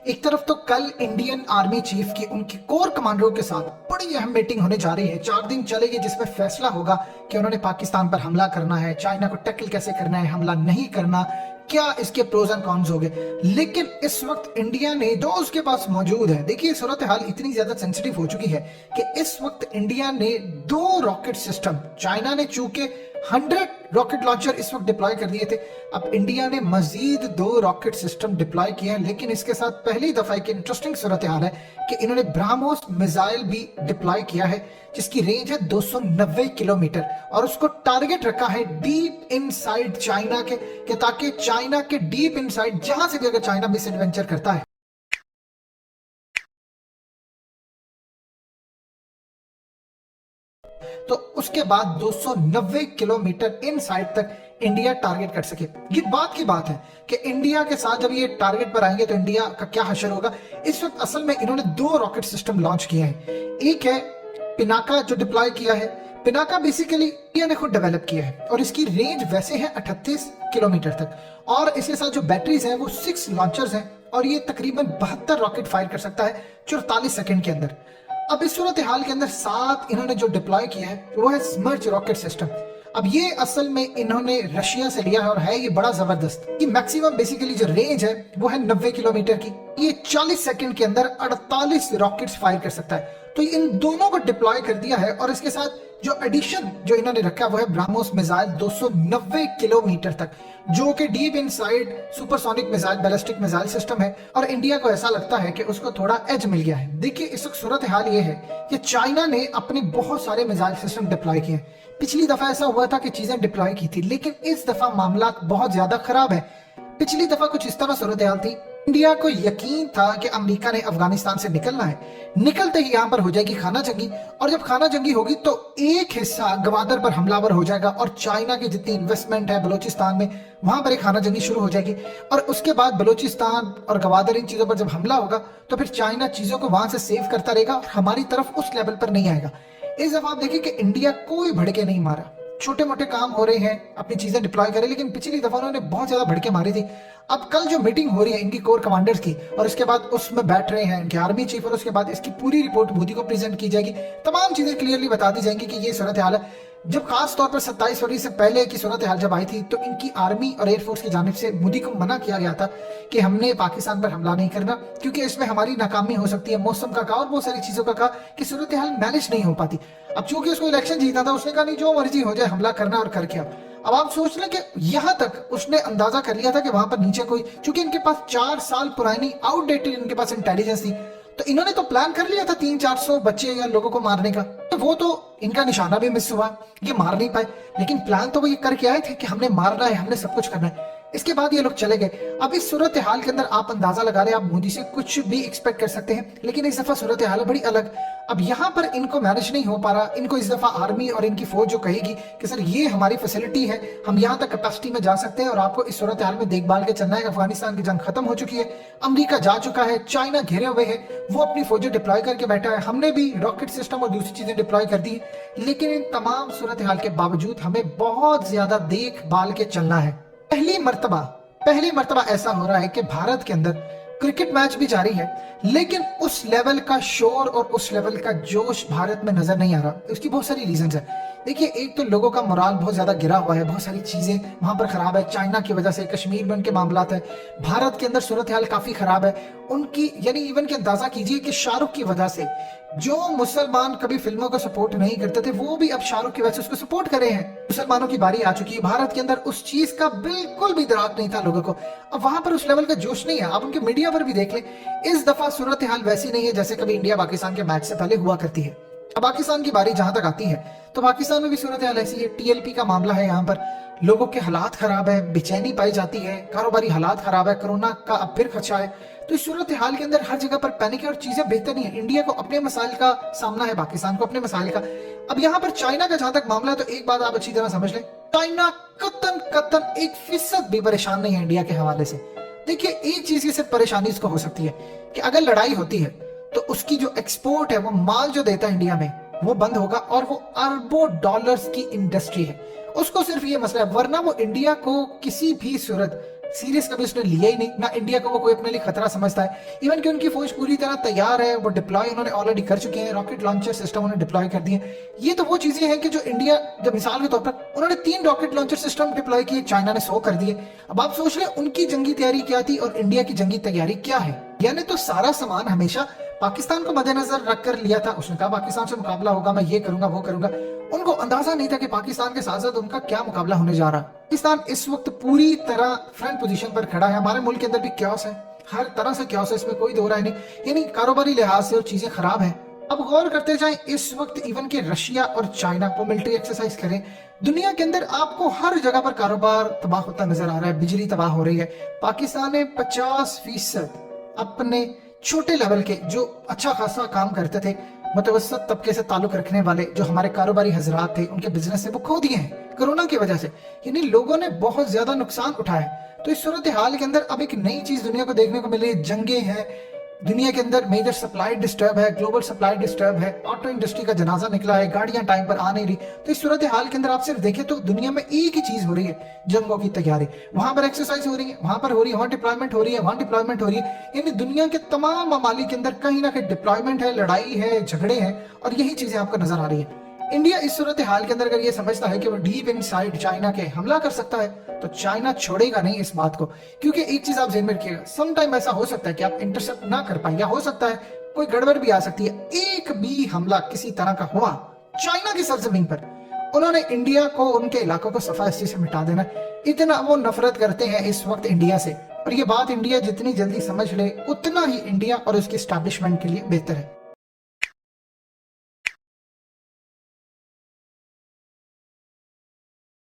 एक तरफ तो कल इंडियन आर्मी चीफ की उनकी कोर कमांडरों के साथ बड़ी अहम मीटिंग होने जा रही है। 4 दिन चलेगी जिसमें फैसला होगा कि उन्होंने पाकिस्तान पर हमला करना है, चाइना को टैकल कैसे करना है, हमला नहीं करना, क्या इसके प्रोज एंड कॉन्स होंगे। लेकिन इस वक्त इंडिया ने जो उसके पास मौजूद है, देखिए सूरत हाल इतनी ज्यादा सेंसिटिव हो चुकी है कि इस वक्त इंडिया ने 2 रॉकेट सिस्टम, चाइना ने चूंकि 100 रॉकेट लॉन्चर इस वक्त डिप्लॉय कर दिए थे, अब इंडिया ने मजीद 2 रॉकेट सिस्टम डिप्लॉय किए हैं। लेकिन इसके साथ पहली दफा एक इंटरेस्टिंग सूरत हाल है कि इन्होंने ब्रह्मोस मिसाइल भी डिप्लॉय किया है जिसकी रेंज है 290 किलोमीटर और उसको टारगेट रखा है डीप इनसाइड चाइना के ताकि चाइना के डीप इनसाइड जहां से भी अगर चाइना मिस एडवेंचर करता है तो उसके बाद 290 किलोमीटर इनसाइड तक इंडिया टारगेट कर सके। ये बात की बात है कि इंडिया के साथ जब ये टारगेट पर आएंगे तो इंडिया का क्या हशर होगा। इस वक्त असल में इन्होंने 2 रॉकेट सिस्टम लॉन्च किए हैं। एक है पिनाका जो डिप्लॉय किया है। पिनाका बेसिकली इंडिया ने खुद डेवलप किया है और इसकी रेंज वैसे है 38 किलोमीटर तक और इसके साथ जो बैटरीज हैं वो 6 लॉन्चर्स हैं और ये तकरीबन 72 रॉकेट फायर कर सकता है 44 सेकंड के अंदर। अब इस सूरत हाल के अंदर साथ इन्होंने जो डिप्लॉय किया है वो है स्मर्च रॉकेट सिस्टम। अब ये असल में इन्होंने रशिया से लिया है और है ये बड़ा जबरदस्त। ये मैक्सिमम बेसिकली जो रेंज है वो है 90 किलोमीटर की। ये 40 सेकंड के अंदर 48 रॉकेट्स फायर कर सकता है। तो इन दोनों को डिप्लॉय कर दिया है और इसके साथ जो एडिशन जो इन्होंने रखा वो है ब्रह्मोस मिसाइल 290 किलोमीटर तक जो कि deep inside supersonic missile ballistic missile system है और इंडिया को ऐसा लगता है कि उसको थोड़ा एज मिल गया है। देखिए इस वक्त सूरत हाल ये है कि चाइना ने अपने बहुत सारे मिसाइल सिस्टम डिप्लॉय किए। पिछली दफा ऐसा हुआ था कि चीजें डिप्लॉय की थी लेकिन इस दफा मामला बहुत ज्यादा खराब है। पिछली दफा कुछ इस तरह सूरत हाल थी, इंडिया को यकीन था कि अमेरिका ने अफगानिस्तान से निकलना है, निकलते ही यहां पर हो जाएगी खाना जंगी और जब खाना जंगी होगी तो एक हिस्सा गवादर पर हमलावर हो जाएगा और चाइना की जितनी इन्वेस्टमेंट है बलूचिस्तान में वहां पर एक खाना जंगी शुरू हो जाएगी और उसके बाद बलूचिस्तान और गवादर इन चीजों पर जब हमला होगा तो फिर चाइना चीजों को वहां से सेव करता रहेगा और हमारी तरफ उस लेवल पर नहीं आएगा। इस दफा आप देखिए कि इंडिया कोई भड़के नहीं मारा, छोटे मोटे काम हो रहे हैं, अपनी चीजें डिप्लॉय करें, लेकिन पिछली दफा उन्होंने बहुत ज्यादा भड़के मारी थी। अब कल जो मीटिंग हो रही है इनकी कोर कमांडर्स की और उसके बाद उसमें बैठ रहे हैं इनके आर्मी चीफ और उसके बाद इसकी पूरी रिपोर्ट मोदी को प्रेजेंट की जाएगी। तमाम चीजें क्लियरली बता दी जाएंगी कि ये सूरत हाल है। जब खास तौर पर 27 फरवरी से पहले की सूरत हाल जब आई थी तो इनकी आर्मी और एयरफोर्स की जानिब से मोदी को मना किया गया था कि हमने पाकिस्तान पर हमला नहीं करना क्योंकि इसमें हमारी नाकामी हो सकती है। मौसम का कहा और बहुत सारी चीजों का कहा कि सूरत हाल मैनेज नहीं हो पाती। अब चूंकि उसको इलेक्शन जीतना था उसने कहा नहीं जो मर्जी हो जाए हमला करना और करके अब आप सोच लें कि यहां तक उसने अंदाजा कर लिया था कि वहां पर नीचे कोई, चूंकि इनके पास 4 साल पुरानी आउटडेटेड इनके पास इंटेलिजेंस थी तो इन्होंने तो प्लान कर लिया था 300-400 बच्चे या लोगों को मारने का। तो वो तो इनका निशाना भी मिस हुआ, ये मार नहीं पाए, लेकिन प्लान तो वो ये करके आए थे कि हमने मारना है, हमने सब कुछ करना है। इसके बाद ये लोग चले गए। अब इस सूरत हाल के अंदर आप अंदाजा लगा रहे हैं, आप मोदी से कुछ भी एक्सपेक्ट कर सकते हैं, लेकिन इस दफा सूरत हाल बड़ी अलग। अब यहाँ पर इनको मैनेज नहीं हो पा रहा। इनको इस दफा आर्मी और इनकी फौज जो कहेगी कि सर ये हमारी फैसिलिटी है, हम यहाँ तक कैपेसिटी में जा सकते हैं और आपको इस सूरत हाल में देखभाल के चलना है। अफगानिस्तान की जंग खत्म हो चुकी है, अमेरिका जा चुका है, चाइना घेरे हुए है, वो अपनी फौजें डिप्लॉय करके बैठा है, हमने भी रॉकेट सिस्टम और दूसरी चीजें डिप्लॉय कर दी। लेकिन इन तमाम सूरत हाल के बावजूद हमें बहुत ज्यादा देखभाल के चलना है। पहली मर्तबा ऐसा हो रहा है कि भारत के अंदर क्रिकेट मैच भी जारी है लेकिन उस लेवल का शोर और उस लेवल का जोश भारत में नजर नहीं आ रहा। उसकी बहुत सारी रीजंस है। देखिए एक तो लोगों का मोराल बहुत ज्यादा गिरा हुआ है, बहुत सारी चीजें वहां पर खराब है, चाइना की वजह से, कश्मीर में उनके मामलात है, भारत के अंदर सूरत हाल काफी खराब है उनकी, यानी इवन के अंदाजा कीजिए कि शाहरुख की वजह से जो मुसलमान कभी फिल्मों को सपोर्ट नहीं करते थे वो भी अब शाहरुख की वजह से उसको सपोर्ट करे हैं। मुसलमानों की बारी आ चुकी है, भारत के अंदर उस चीज का बिल्कुल भी इदराक नहीं था लोगों को, अब वहां पर उस लेवल का जोश नहीं है। आप उनके मीडिया पर भी देख लें, इस दफा सूरत हाल वैसी नहीं है जैसे कभी इंडिया पाकिस्तान के मैच से पहले हुआ करती है। अब पाकिस्तान की बारी जहां तक आती है तो पाकिस्तान में भी सूरत हाल ऐसी है, टीएलपी का मामला है, यहाँ पर लोगों के हालात खराब है, बेचैनी पाई जाती है, कारोबारी हालात खराब है, कोरोना का अब फिर खर्चा है। तो इस सूरत हाल के अंदर हर जगह पर पैनिक है और चीजें बेहतर नहीं है। इंडिया को अपने मसाइल का सामना है, पाकिस्तान को अपने मसाइल का। अब यहाँ पर चाइना का जहां तक मामला है तो एक बात आप अच्छी तरह समझ लें, चाइना कतन 1% भी परेशान नहीं है इंडिया के हवाले से। देखिए एक चीज की सिर्फ परेशानी इसको हो सकती है कि अगर लड़ाई होती है तो उसकी जो एक्सपोर्ट है, वो माल जो देता है इंडिया में, वो बंद होगा और वो अरबों डॉलर्स की इंडस्ट्री है, उसको सिर्फ ये मसला है, वरना वो इंडिया को किसी भी सूरत सीरियस कभी उसने लिया ही नहीं, ना इंडिया को वो कोई अपने लिए खतरा समझता है। इवन कि उनकी फौज पूरी तरह तैयार है, वो डिप्लॉय उन्होंने ऑलरेडी कर चुके हैं, रॉकेट लॉन्चर सिस्टम उन्होंने डिप्लॉय कर दिए। ये तो वो चीजें हैं कि जो इंडिया, जब मिसाल के तौर पर उन्होंने 3 रॉकेट लॉन्चर सिस्टम डिप्लॉय किए, चाइना ने 100 कर दिए। अब आप सोच लें उनकी जंगी तैयारी क्या थी और इंडिया की जंगी तैयारी क्या है। यानी तो सारा सामान हमेशा पाकिस्तान को मद्देनजर रखकर लिया था। उसने कहा पाकिस्तान से मुकाबला होगा, मैं ये करूंगा वो करूंगा। उनको अंदाजा नहीं था कि पाकिस्तान के साथ साथ उनका क्या मुकाबला होने जा रहा। पाकिस्तान इस वक्त पूरी तरह फ्रंट पोजीशन पर खड़ा है। हमारे मुल्क के अंदर भी क्योस है, हर तरह से क्योस है, इसमें कोई दो राय नहीं। यानी कारोबारी लिहाज से और चीजें खराब है। अब गौर करते जाएं, इस वक्त इवन के रशिया और चाइना वो मिलिट्री एक्सरसाइज करें, दुनिया के अंदर आपको हर जगह पर कारोबार तबाह होता नजर आ रहा है, बिजली तबाह हो रही है। पाकिस्तान ने 50% अपने छोटे लेवल के जो अच्छा खासा काम करते थे, मुतवसत तबके से ताल्लुक रखने वाले जो हमारे कारोबारी हजरात थे, उनके बिजनेस से वो खो दिए हैं कोरोना की वजह से। यानी लोगों ने बहुत ज्यादा नुकसान उठाया। तो इस सूरत हाल के अंदर अब एक नई चीज दुनिया को देखने को मिली, जंगे हैं दुनिया के अंदर, मेजर सप्लाई डिस्टर्ब है, ग्लोबल सप्लाई डिस्टर्ब है, ऑटो इंडस्ट्री का जनाजा निकला है, गाड़ियां टाइम पर आ नहीं रही। तो इस सूरत हाल के अंदर आप सिर्फ देखें तो दुनिया में एक ही चीज हो रही है, जंगों की तैयारी। वहां पर एक्सरसाइज हो रही है, वहां पर हो रही है, वहां डिप्लॉयमेंट हो रही है, वहां डिप्लॉयमेंट हो रही है। यानी दुनिया के तमाम ममालिक के अंदर कहीं ना कहीं डिप्लॉयमेंट है, लड़ाई है, झगड़े हैं, और यही चीजें आपको नजर आ रही है। इंडिया इस सूरत हाल के अंदर अगर ये समझता है कि वो डीप इनसाइड चाइना के हमला कर सकता है, तो चाइना छोड़ेगा नहीं इस बात को। क्योंकि एक चीज आप ज़हन में रखिएगा, सम टाइम ऐसा हो सकता है कि आप इंटरसेप्ट ना कर पाए, या हो सकता है कोई गड़बड़ भी आ सकती है। एक भी हमला किसी तरह का हुआ चाइना की सरजमीन पर, उन्होंने इंडिया को, उनके इलाकों को सफाई से मिटा देना। इतना वो नफरत करते हैं इस वक्त इंडिया से, और ये बात इंडिया जितनी जल्दी समझ ले उतना ही इंडिया और उसकी एस्टैब्लिशमेंट के लिए बेहतर है।